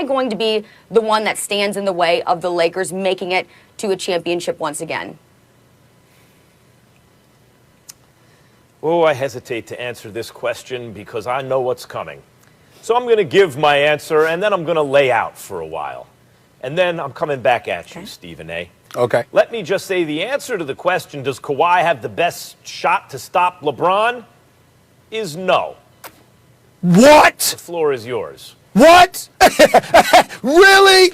going to be the one that stands in the way of the Lakers making it to a championship once again? Oh, I hesitate to answer this question because I know what's coming. So I'm going to give my answer, and then I'm going to lay out for a while. And then I'm coming back at you, Stephen A. Okay. Let me just say the answer to the question, does Kawhi have the best shot to stop LeBron, is no. What? The floor is yours. What? Really?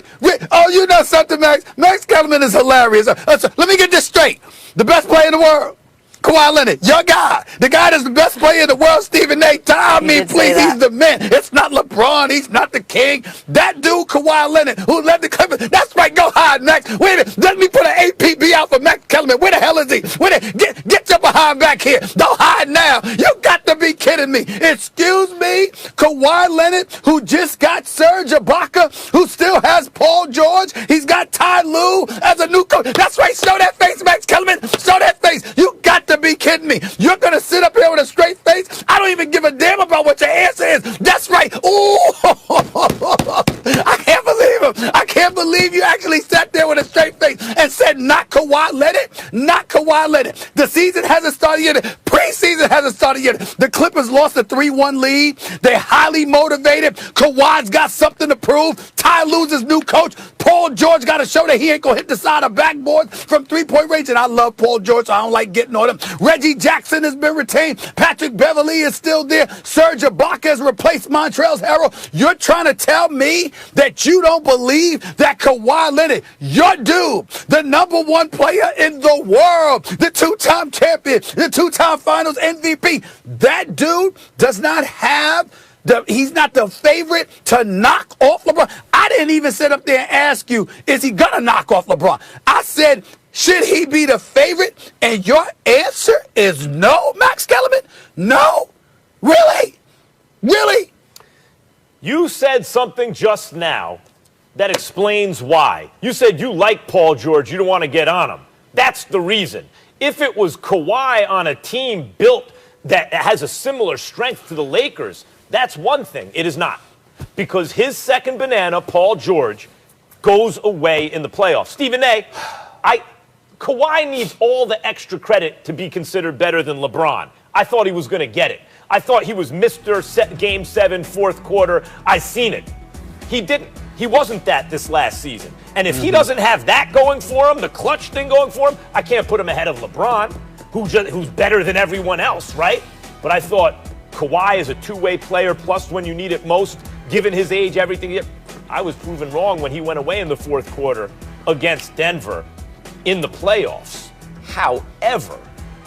Oh, you know something, Max? Max Kellerman is hilarious. Let me get this straight. The best player in the world, Kawhi Leonard, your guy. The guy that's the best player in the world, Stephen A. Tell me, please, he's the man. It's not LeBron. He's not the king. That dude, Kawhi Leonard, who led the Clippers. That's right. Go hide, Max. Wait a minute. Let me put an APB out for Max Kellerman. Where the hell is he? Get your behind back here. Don't hide now. You got to be kidding me. Excuse me? Kawhi Leonard, who just got Serge Ibaka, who still has Paul George. He's got Ty Lue as a new coach. That's right. Show that face, Max Kellerman. Show that face. You got to be kidding me. You're going to sit up here with a straight face? I don't even give a damn about what your answer is. That's right. Ooh, I can't believe him. I can't believe you actually sat there with a straight face and said, not Kawhi Leonard, not Kawhi Leonard. The season hasn't started yet. Preseason hasn't started yet. The Clippers lost a 3-1 lead. They're highly motivated. Kawhi's got something to prove. Ty Lue's his new coach. Paul George got to show that he ain't going to hit the side of backboard from three-point range. And I love Paul George, so I don't like getting on him. Reggie Jackson has been retained. Patrick Beverley is still there. Serge Ibaka has replaced Montrezl Harrell. You're trying to tell me that you don't believe that Kawhi Leonard, your dude, the number one player in the world, the two-time champion, the two-time finals MVP, that dude does not have he's not the favorite to knock off LeBron. I didn't even sit up there and ask you, is he going to knock off LeBron? I said, should he be the favorite? And your answer is no, Max Kellerman? No? Really? Really? You said something just now that explains why. You said you like Paul George, you don't want to get on him. That's the reason. If it was Kawhi on a team built that has a similar strength to the Lakers, that's one thing. It is not. Because his second banana, Paul George, goes away in the playoffs. Stephen A., Kawhi needs all the extra credit to be considered better than LeBron. I thought he was going to get it. I thought he was Mr. Game 7, fourth quarter. I seen it. He didn't. He wasn't that this last season. And if he doesn't have that going for him, the clutch thing going for him, I can't put him ahead of LeBron, who's better than everyone else, right? But I thought Kawhi is a two-way player, plus when you need it most, given his age, everything. I was proven wrong when he went away in the fourth quarter against Denver in the playoffs. However,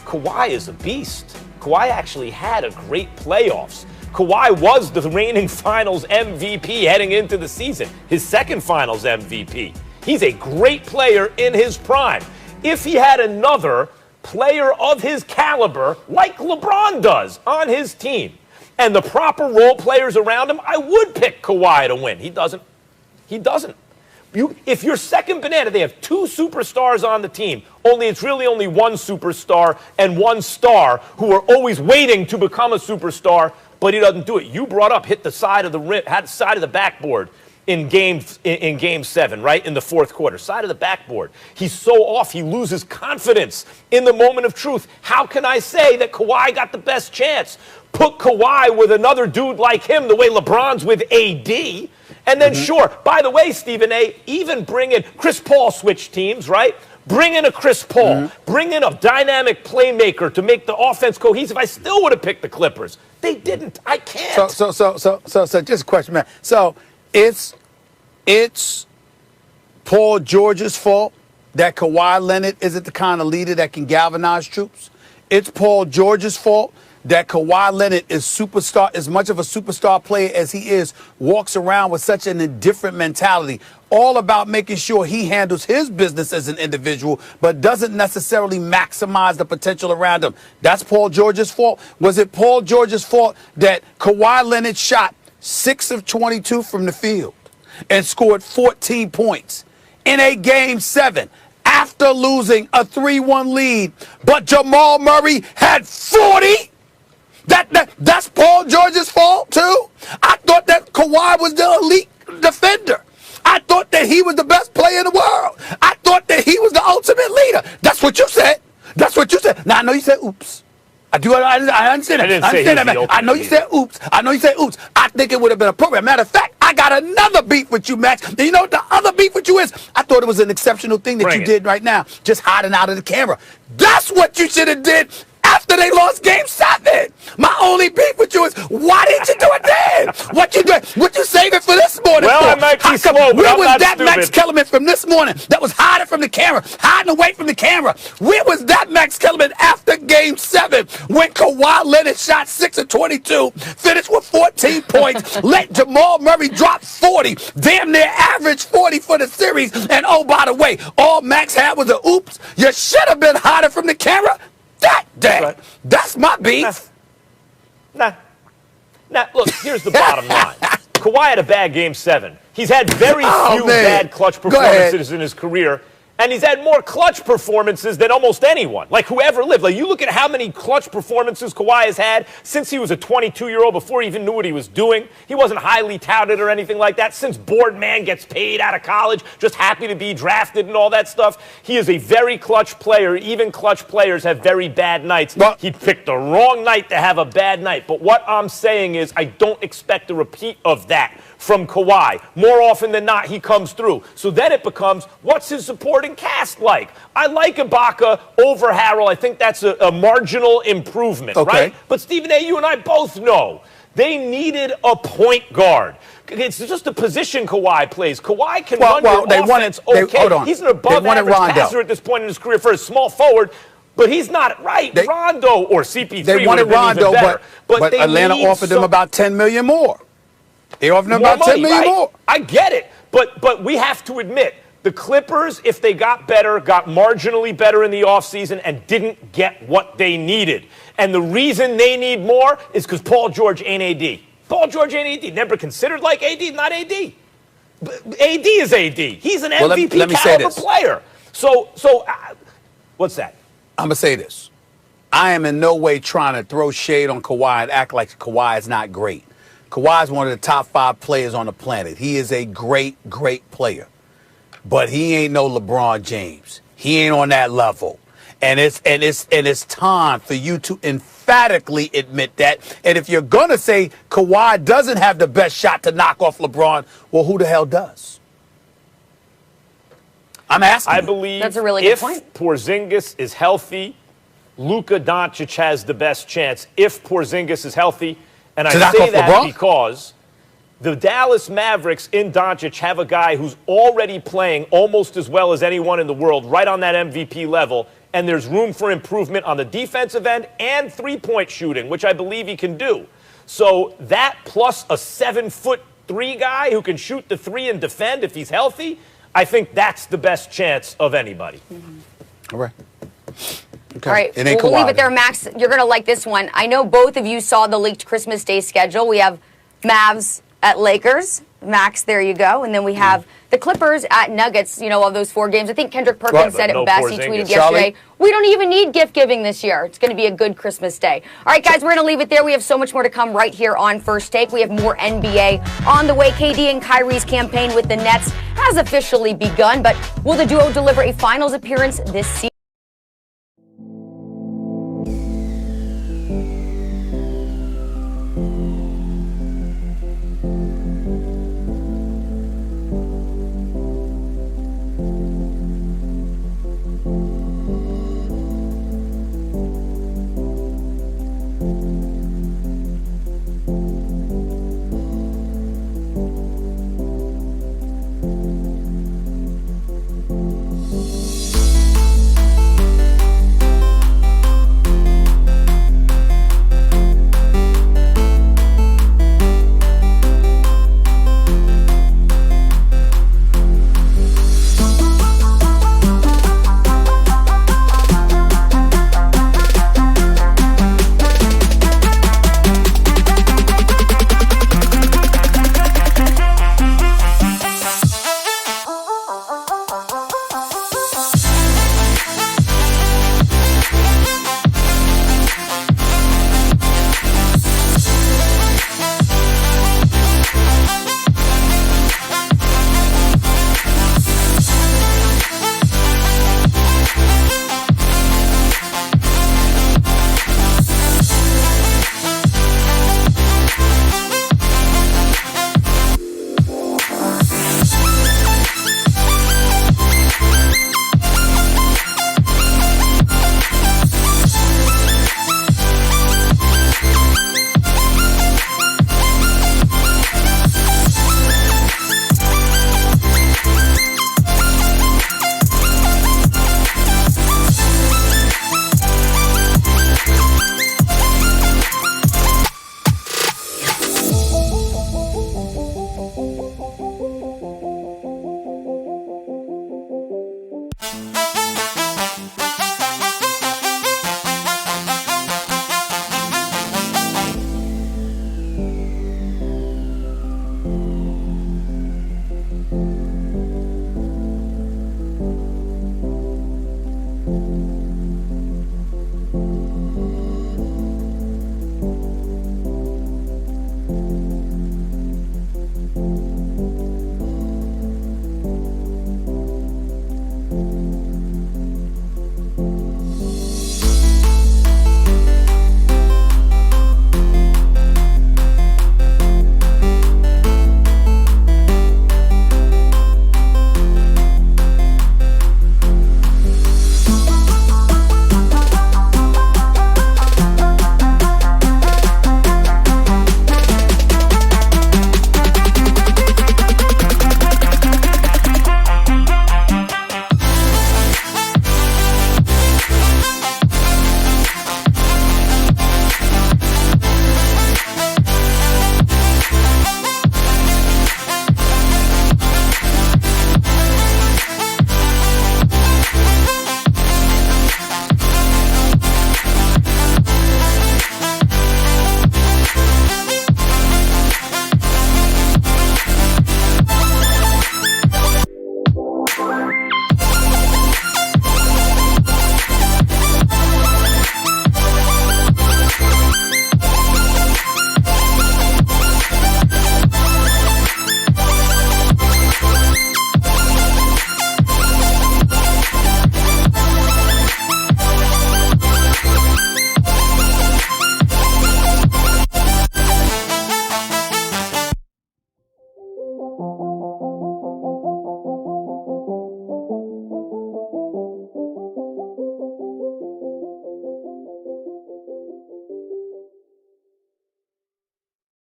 Kawhi is a beast. Kawhi actually had a great playoffs. Kawhi was the reigning finals MVP heading into the season, his second finals MVP. He's a great player in his prime. If he had another player of his caliber, like LeBron does, on his team, and the proper role players around him, I would pick Kawhi to win. He doesn't. He doesn't. If you're second banana, they have two superstars on the team. It's really only one superstar and one star who are always waiting to become a superstar, but he doesn't do it. You brought up hit the side of the rim, had the side of the backboard in game 7, right? In the fourth quarter. Side of the backboard. He's so off, he loses confidence in the moment of truth. How can I say that Kawhi got the best chance? Put Kawhi with another dude like him, the way LeBron's with AD. And then, sure, by the way, Stephen A., even bring in Chris Paul switch teams, right? Bring in a Chris Paul. Bring in a dynamic playmaker to make the offense cohesive. I still would have picked the Clippers. They didn't. I can't. So just a question, man. So it's Paul George's fault that Kawhi Leonard isn't the kind of leader that can galvanize troops. It's Paul George's fault that Kawhi Leonard is superstar, as much of a superstar player as he is, walks around with such an indifferent mentality, all about making sure he handles his business as an individual, but doesn't necessarily maximize the potential around him. That's Paul George's fault. Was it Paul George's fault that Kawhi Leonard shot 6 of 22 from the field and scored 14 points in a Game 7 after losing a 3-1 lead, but Jamal Murray had 40? That's Paul George's fault, too? I thought that Kawhi was the elite defender. I thought that he was the best player in the world. I thought that he was the ultimate leader. That's what you said. That's what you said. Now, I know you said oops. I understand that. I didn't I say understand he was that, man. the I know you ultimate said oops. I know you said oops. I think it would have been appropriate. Matter of fact, I got another beef with you, Max. And you know what the other beef with you is? I thought it was an exceptional thing that Bring you it. did right now, just hiding out of the camera. That's what you should have did after they lost Game 7. My only beef with you is, why didn't you do it then? What you doing? What you saving for this morning Well, for? I might be How come- slow, but Where I'm was not that Max stupid. Kellerman from this morning that was hiding from the camera, hiding away from the camera? Where was that Max Kellerman after Game 7 when Kawhi Leonard shot 6 of 22, finished with 14 points, let Jamal Murray drop 40, damn near average 40 for the series, and oh, by the way, all Max had was a oops. You should have been hiding from the camera that day. Right. That's my beef. Nah. Look, here's the bottom line. Kawhi had a bad Game 7. He's had very few man. bad clutch Go ahead. performances in his career, and he's had more clutch performances than almost anyone. Like, whoever lived. Like, you look at how many clutch performances Kawhi has had since he was a 22-year-old, before he even knew what he was doing. He wasn't highly touted or anything like that. Since Boardman gets paid out of college, just happy to be drafted and all that stuff. He is a very clutch player. Even clutch players have very bad nights. But He picked the wrong night to have a bad night. But what I'm saying is, I don't expect a repeat of that from Kawhi. More often than not, he comes through. So then it becomes, what's his supporting cast like? I like Ibaka over Harrell. I think that's a marginal improvement, Okay. right? But Stephen A., you and I both know they needed a point guard. It's just a position Kawhi plays. Kawhi can run your offense okay. Hold on. He's an above-average passer at this point in his career for a small forward. But he's not right. Rondo or CP3 They wanted would have been Rondo, even better. but they Atlanta need offered them about $10 million more. They offered them more about $10 money, million right? more. I get it. But we have to admit, the Clippers, if they got better, got marginally better in the offseason and didn't get what they needed. And the reason they need more is because Paul George ain't AD. Paul George ain't AD. Never considered like AD, not AD. AD is AD. He's an MVP let me say caliber this. player. What's that? I'm going to say this. I am in no way trying to throw shade on Kawhi and act like Kawhi is not great. Kawhi is one of the top 5 players on the planet. He is a great, great player. But he ain't no LeBron James. He ain't on that level. And it's time for you to emphatically admit that. And if you're going to say Kawhi doesn't have the best shot to knock off LeBron, well, who the hell does? I'm asking. I believe That's a really good if point. Porzingis is healthy, Luka Doncic has the best chance if Porzingis is healthy. And I To knock say off that LeBron? because the Dallas Mavericks in Doncic have a guy who's already playing almost as well as anyone in the world, right on that MVP level, and there's room for improvement on the defensive end and three-point shooting, which I believe he can do. So that plus a 7'3" guy who can shoot the three and defend if he's healthy, I think that's the best chance of anybody. All right. Okay. All right, It ain't we'll leave Kawhi it there, then. Max. You're going to like this one. I know both of you saw the leaked Christmas Day schedule. We have Mavs at Lakers. Max, there you go. And then we have the Clippers at Nuggets, of those 4 games. I think Kendrick Perkins Right, said it no best. He Porzingis. tweeted Charlie? yesterday, we don't even need gift giving this year. It's going to be a good Christmas Day. All right, guys, we're going to leave it there. We have so much more to come right here on First Take. We have more NBA on the way. KD and Kyrie's campaign with the Nets has officially begun, but will the duo deliver a finals appearance this season?